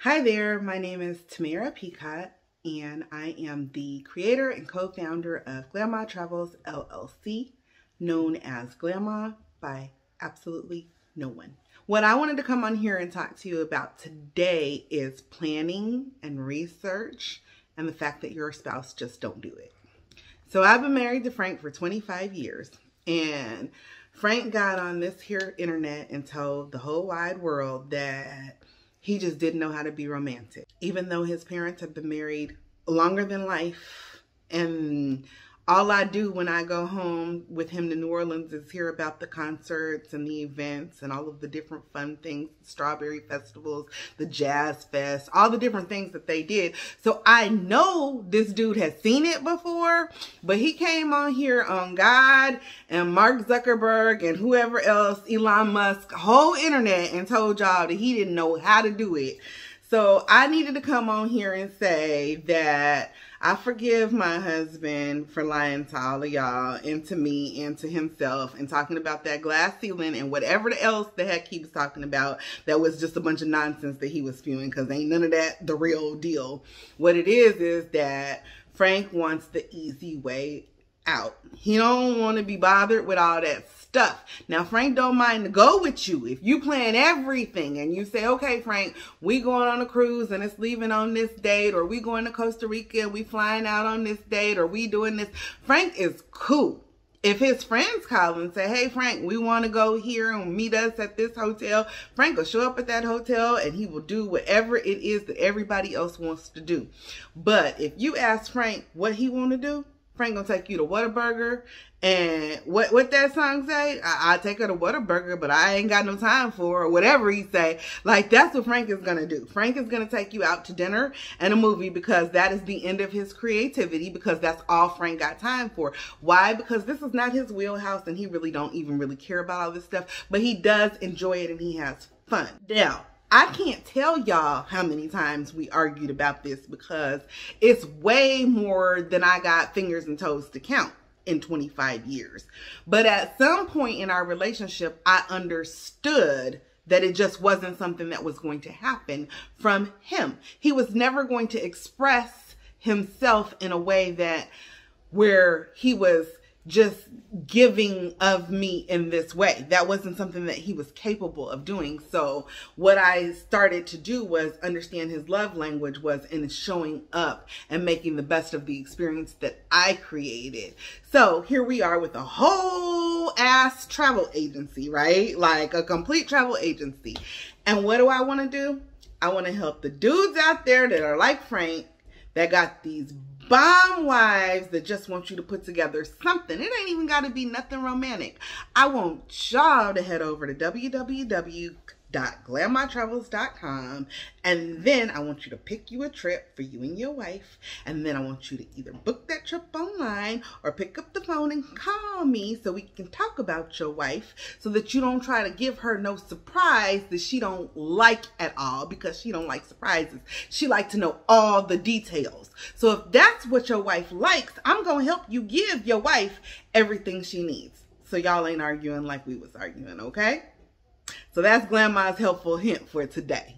Hi there, my name is Tamara Peacock, and I am the creator and co-founder of Glamma Travels, LLC, known as Glamma by absolutely no one. What I wanted to come on here and talk to you about today is planning and research and the fact that your spouse just don't do it. So I've been married to Frank for 25 years, and Frank got on this here internet and told the whole wide world that he just didn't know how to be romantic. Even though his parents have been married longer than life, and all I do when I go home with him to New Orleans is hear about the concerts and the events and all of the different fun things, strawberry festivals, the jazz fest, all the different things that they did. So I know this dude has seen it before, but he came on here on God and Mark Zuckerberg and whoever else, Elon Musk, whole internet, and told y'all that he didn't know how to do it. So I needed to come on here and say that I forgive my husband for lying to all of y'all and to me and to himself and talking about that glass ceiling and whatever else the heck he was talking about that was just a bunch of nonsense that he was spewing, because ain't none of that the real deal. What it is that Frank wants the easy way out. He don't want to be bothered with all that stuff. Now, Frank don't mind to go with you. If you plan everything and you say, okay, Frank, we going on a cruise and it's leaving on this date, or we going to Costa Rica and we flying out on this date, or we doing this, Frank is cool. If his friends call and say, hey, Frank, we want to go here and meet us at this hotel, Frank will show up at that hotel and he will do whatever it is that everybody else wants to do. But if you ask Frank what he want to do, Frank gonna take you to Whataburger, and what that song say? I'll take her to Whataburger, but I ain't got no time for her, or whatever he say. Like, that's what Frank is gonna do. Frank is gonna take you out to dinner and a movie, because that is the end of his creativity, because that's all Frank got time for. Why? Because this is not his wheelhouse, and he really don't even really care about all this stuff, but he does enjoy it and he has fun. Now, I can't tell y'all how many times we argued about this, because it's way more than I got fingers and toes to count in 25 years. But at some point in our relationship, I understood that it just wasn't something that was going to happen from him. He was never going to express himself in a way that where he was just giving of me in this way. That wasn't something that he was capable of doing. So what I started to do was understand his love language was in showing up and making the best of the experience that I created. So here we are with a whole ass travel agency, right? Like a complete travel agency. And what do I want to do? I want to help the dudes out there that are like Frank, that got these bomb wives that just want you to put together something. It ain't even got to be nothing romantic. I want y'all to head over to www.glammatravels.com, and then I want you to pick you a trip for you and your wife, and then I want you to either book that trip online or pick up the phone and call me so we can talk about your wife, so that you don't try to give her no surprise that she don't like at all, because she don't like surprises. She like to know all the details. So if that's what your wife likes, I'm going to help you give your wife everything she needs, so y'all ain't arguing like we was arguing, okay? So that's Glamma's helpful hint for today.